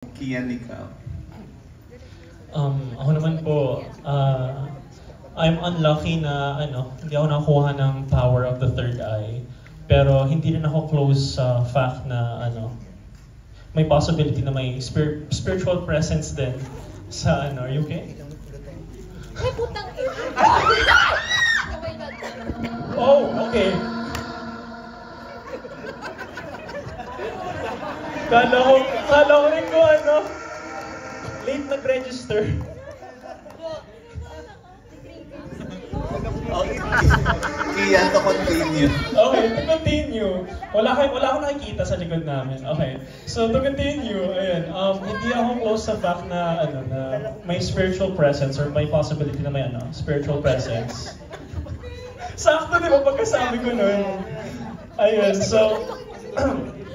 Kian, ikaw. Ako naman po, I'm unlucky na hindi ako nakuha ng power of the third eye. Pero hindi rin ako close sa fact na may possibility na may spiritual presence din sa are you okay? Ay, putang ina! Oh my God. Oh, okay. Kala ko rin ko late nag-register. Okay. Kian, to continue. Okay, to continue. Wala akong nakikita sa likod namin. Okay. So to continue, ayun, hindi ako close sa fact na na may spiritual presence or may possibility na may spiritual presence. Sakto, di ba, pagkasabi ko nun? Ayun, so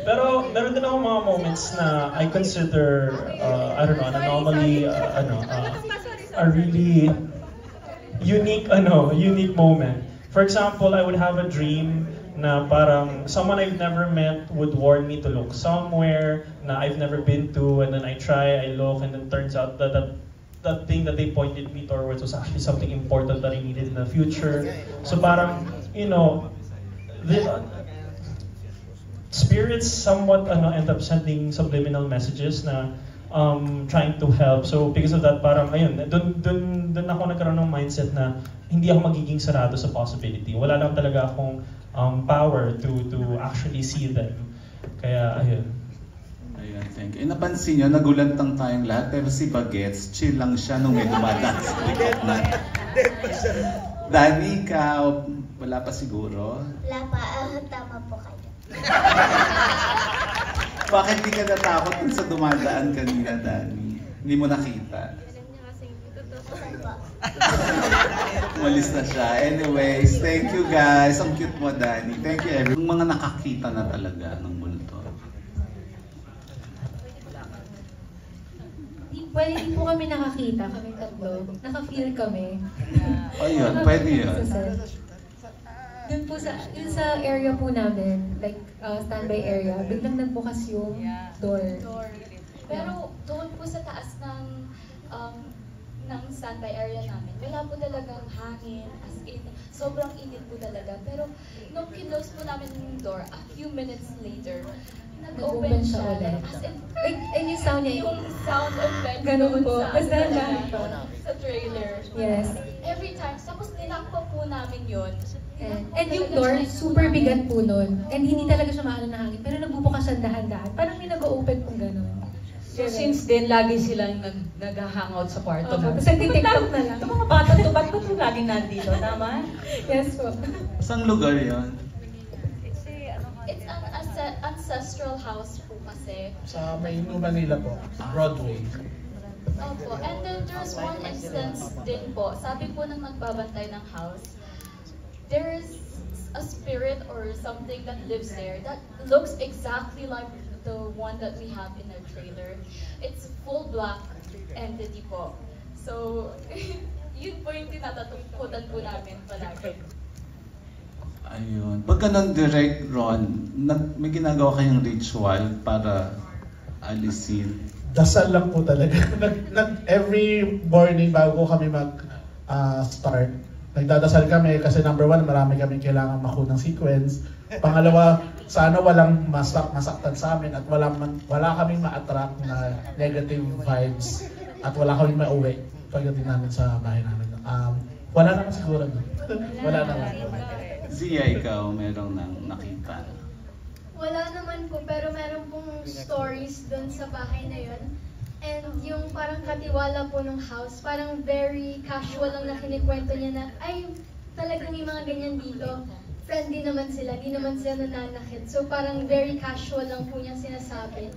pero meron din ako mga moments na I consider I don't know, an anomaly, a really unique moment. For example, I would have a dream na parang someone I've never met would warn me to look somewhere na I've never been to, and then I look, and then turns out that that thing that they pointed me towards was actually something important that I needed in the future. So parang, the spirits somewhat end up sending subliminal messages na trying to help. So because of that, parang ayun, dun ako nagkaroon ng mindset na hindi ako magiging sarado sa possibility. Wala lang talaga akong power to actually see them. Kaya ayun. Ayun, thank you. Napansin nyo, nagulantang tayong lahat, pero si Bagets, chill lang siya nung may dumadaan sa likod na. Dani, ikaw, wala pa siguro? Wala pa, tama po kayo. Bakit di ka natakot dun sa dumadaan kanina, Dani? Hindi mo nakita? Umalis na siya. Anyways, thank you guys. Ang cute mo, Dani. Thank you everyone. Yung mga nakakita na talaga ng multo. Pwede din po kami nakakita, kami tatlo. Naka-feel kami. Ayun, pwede yun. Doon po yun sa area po namin, like standby area, biglang nagbukas yung door. Pero doon po sa taas ng standby area namin, wala po talagang hangin, as in, sobrang init po talaga. Pero nung kinose po namin yung door, a few minutes later, nag-open siya ulit. As in, And yung sound niya, yung sound effect ganun po. Basta sa trailer. Yes. Every time, tapos nilakpa po namin yun. And yung door, super bigat po nun. And hindi talaga siya maano na hangin. Pero nagbubukas siya dahan-dahan. Parang may nag-open pong gano'n. So since then, lagi silang nag-hangout sa kwarto na. Tapos nag-tiktok na lang. Itong mga bata to, ba't ba ito laging nandito? Tama? Yes po. Saan lugar yun? It's an ancestral house po kasi. Sa may New Manila po, Broadway. Opo. And then there's one instance din po. Sabi po ng magbabantay ng house, there is a spirit or something that lives there that looks exactly like the one that we have in our trailer. It's full black entity po. So, yun po yung tinatatakutan po namin palagi. Ayun. Pag ganun direct, Ron, may ginagawa kayong ritual para alisin? Dasal lang po talaga. Every morning bago kami mag-start, nagdadasal kami kasi number one, marami kami kailangan makunang sequence. Pangalawa, sana walang masaktan sa amin at wala kaming ma-attract na negative vibes at wala kaming mauwi pagdating namin sa bahay namin. Wala naman siguro. Wala naman. Zia, ikaw, merong nakita? Wala naman po, pero meron pong stories doon sa bahay na yun. And yung parang katiwala po ng house, parang very casual lang na kinikwento niya na, ay, talagang may mga ganyan dito. Friendly naman sila, di naman sila nananakit. So parang very casual lang po niya sinasabi.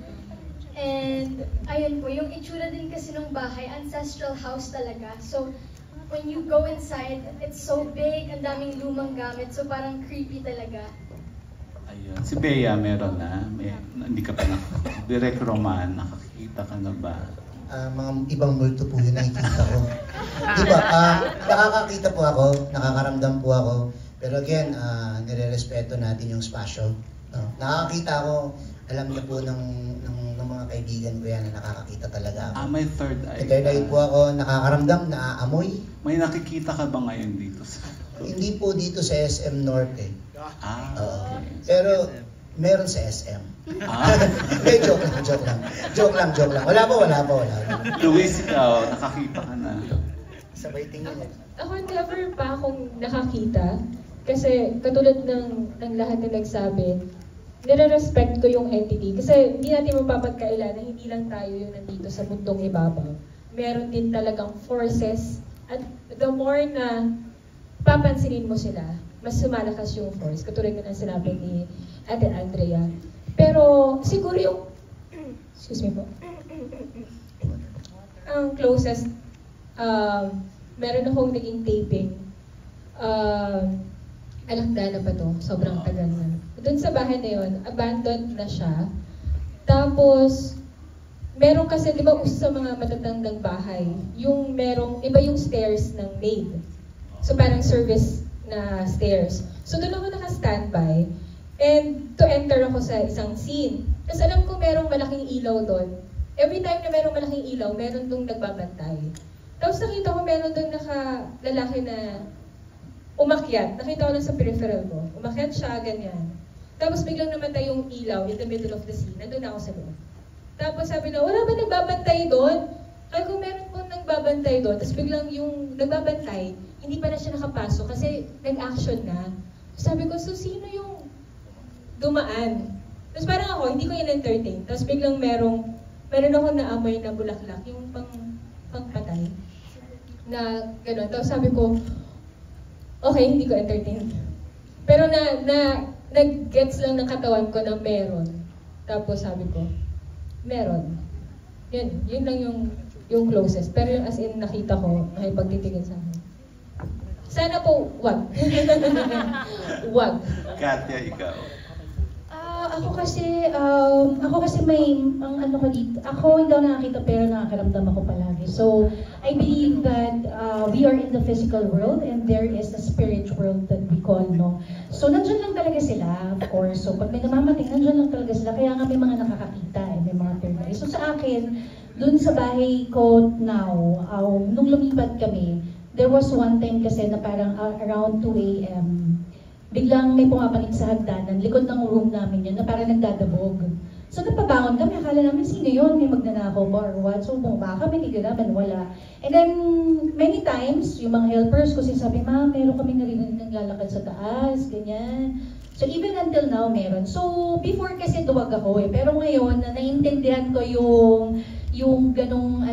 And ayun po, yung itsura din kasi ng bahay, ancestral house talaga. So when you go inside, it's so big, ang daming lumang gamit. So parang creepy talaga. Ayun. Si Bea, meron na? Hindi ka pa Direct Roman, nakakita ka na ba? Mga ibang multo po yun nakikita ko. Diba? Nakakakita po ako, nakakaramdam po ako. Pero again, nire-respeto natin yung spasyo. No? Nakakita ako alam niyo po ng mga kaibigan ko yan na nakakakita talaga ako. May third eye. Third eye po ako, nakakaramdam, naaamoy. May nakikita ka ba ngayon dito sa... Hindi po dito sa SM Norte. Okay. Pero meron sa SM. Joke lang. Wala po. Luis, ikaw, nakakita ka na. Sabay tingin eh. Ako never pa akong nakakita. Kasi katulad ng lahat na nagsabi, nire-respect ko yung entity. Kasi hindi natin mapapagkaila na hindi lang tayo yung nandito sa mundong ibabaw. Meron din talagang forces. At the more na papansinin mo sila, mas sumalakas yung force. Katulad na sinabi ni Ate Andrea. Pero siguro yung... Excuse me po. Ang closest, meron akong naging taping. Alakda na pa to, sobrang tagal na. Doon sa bahay na yun, abandoned na siya. Tapos, meron kasi, di ba uso sa mga matatandang bahay, yung merong, iba yung stairs ng maid. So parang service na stairs. So doon ako naka-standby. And to enter ako sa isang scene. Kasi alam ko merong malaking ilaw doon. Every time na merong malaking ilaw, meron doon nagbabantay. Tapos nakita ko meron doon lalaki na umakyat. Nakita ko lang sa peripheral ko. Umakyat siya, ganyan. Tapos biglang namatay yung ilaw in the middle of the scene. Nandun ako sa loob. Tapos sabi na, wala ba nagbabantay doon? Kaya kung meron pong nagbabantay doon, tapos biglang yung nagbabantay, hindi pa na siya nakapasok kasi nag-action na. Sabi ko, so sino yung dumaan? Tapos parang ako, hindi ko in-entertain. Tapos biglang meron ako naamoy na bulaklak, yung pangpatay. Na gano'n. Tapos sabi ko, okay, hindi ko entertain. Pero nag-gets lang ng katawan ko na meron. Tapos sabi ko, meron. Yun lang yung closest. Pero yung as in nakita ko, nakipagtitigil sa akin. Sana po, wag. Wag. Katya, ikaw. Ako kasi may, ang ano ko dito, ako hindi ako nakakita pero nakakaramdam ako palagi. So, I believe that we are in the physical world and there is a spirit world that we call, no? So, nandyan lang talaga sila, of course. So, pag may namamating, nandyan lang talaga sila. Kaya nga may mga nakakakita and may mga third eye. So, sa akin, dun sa bahay ko now, nung lumipat kami, there was one time kasi na parang around 2 a.m. Biglang may pumapanik sa hagdanan, likod ng room namin yun, na parang nagdadabog. So napabangon kami, akala namin sino yun, may magnanakaw ba or what. So bumaba kami, hindi naman wala. And then, many times, yung mga helpers ko sinasabi, ma, meron kami narinig ng lalakad sa taas, ganyan. So even until now, meron. So before kasi duwag ako eh, pero ngayon, na naiintindihan ko yung ganong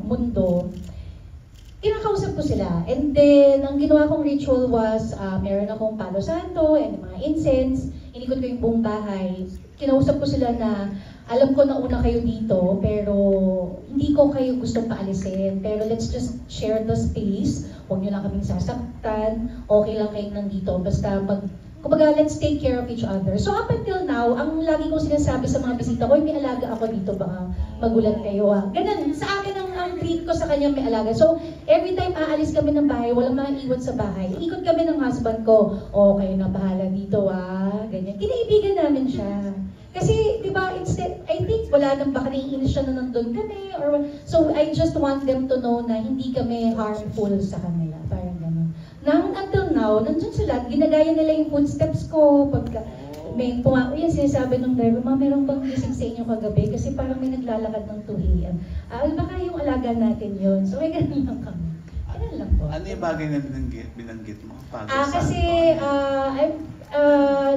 mundo, kinakausap ko sila. And then, ang ginawa kong ritual was, meron akong palo santo and mga incense. Inikot ko yung buong bahay. Kinausap ko sila na, alam ko na una kayo dito, pero hindi ko kayo gustong paalisin. Pero let's just share the space. Huwag nyo lang kaming sasaktan. Okay lang kayong nandito. Basta kumbaga, let's take care of each other. So up until now, ang lagi kong sinasabi sa mga bisita ko, may alaga ako dito, baka magulat kayo. Ganun, sa akin ang treat ko sa kanya may alaga. So every time aalis kami ng bahay, walang mga iwan sa bahay. Ikot kami ng husband ko, kayo na bahala dito ganyan. Kinaibigan namin siya. Kasi, di ba, instead, I think wala nang baka naiinis siya na nandun kami. So I just want them to know na hindi kami harmful sa kanila. Parang gano'n. Until now, nandun sila, ginagaya nila yung footsteps ko. Pagka may yan, sinasabi ng driver, ma, meron bang gising sa inyo kagabi? Kasi parang may naglalakad ng 2 a.m. Baka yung alaga natin yun. So, may ganun lang kami. Ganun lang po. Ano yung bagay na binanggit mo? Kasi,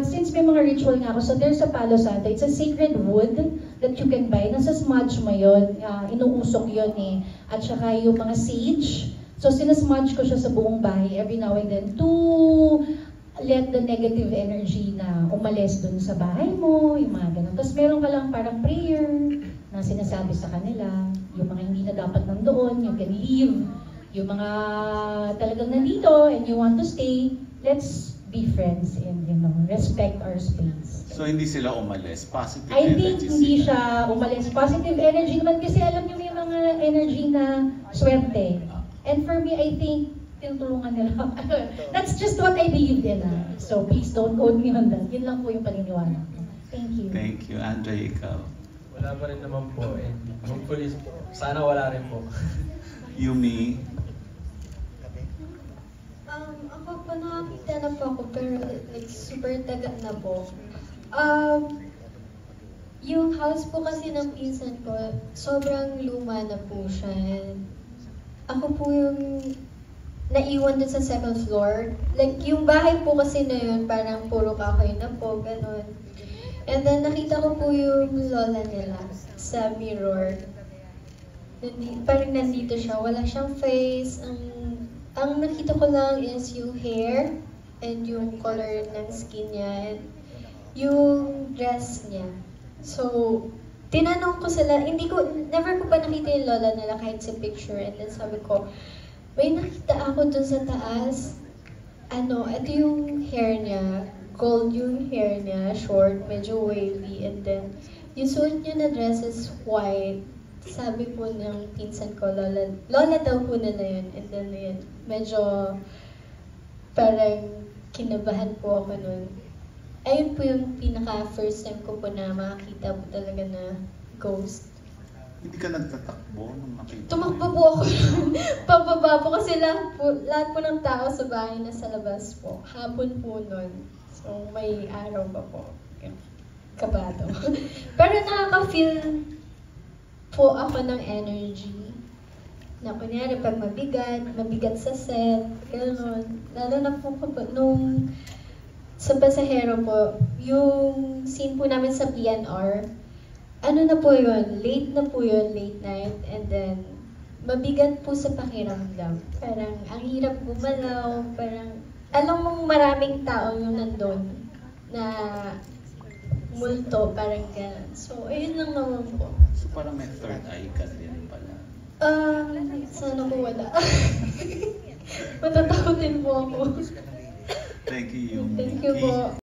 since may mga ritual nga ako, so there's a palo santo. It's a sacred wood that you can buy. Nasa smudge mo yun. Inuusok yun eh. At saka yung mga sage. So, sinasmudge ko siya sa buong bahay every now and then to let the negative energy na umalis dun sa bahay mo, yung mga ganun. Tapos meron ka lang parang prayer na sinasabi sa kanila, yung mga hindi na dapat nandoon, you can leave. Yung mga talagang nandito and you want to stay, let's be friends and, respect our space. So, hindi sila umalis? Positive I energy think hindi siya umalis. Positive energy naman kasi alam niyo may mga energy na swerte. And for me, I think, tinutulungan nila. That's just what I believe in. So please don't quote me on that. Yun lang po yung paniniwala ko. Thank you. Thank you. Andre, ikaw. Wala pa rin naman po. And hopefully, sana wala rin po. Yumi. Ako po nakakita na po ako pero like super tagal na po. Yung house po kasi ng pinsan ko, sobrang luma na po siya. And ako po yung naiwan dun sa second floor. Like yung bahay po kasi na yun, parang puro kahoy na po, ganun. And then nakita ko po yung lola nila sa mirror. Parang nandito siya, wala siyang face. Ang nakita ko lang is yung hair and yung color ng skin niya and yung dress niya. So, tinanong ko sila, never ko pa nakita yung lola nila kahit sa picture. And then sabi ko, may nakita ako dun sa taas. Ito yung hair niya, gold yung hair niya, short, medyo wavy. And then, yung suot niya na dress is white. Sabi po ng pinsan ko, lola daw po nila yun. And then yun, medyo parang kinabahan po ako nun. Ayun po yung pinaka-first time ko po na makakita po talaga na ghost. Hindi ka nagtatakbo nung nakita? Tumakbo po ako. Pababa po kasi lahat po ng tao sa bahay na sa labas po. Hapon po nun. So may araw pa po. Kabado. Pero nakaka-feel po ako ng energy. Na kunyari pag mabigat sa set, gano'n. Lalo na po nung sa pasahero po, yung scene po namin sa PNR, na po yun, late night, and then mabigat po sa pakiramdam. Parang ang hirap gumalaw, parang alam mong maraming tao yung nandun na multo, parang gano'n. So, ayun lang naman po. So parang may third eye ka din pala. Sana po wala. Matatakot din po ako. Thank you, Yumi. Thank you po.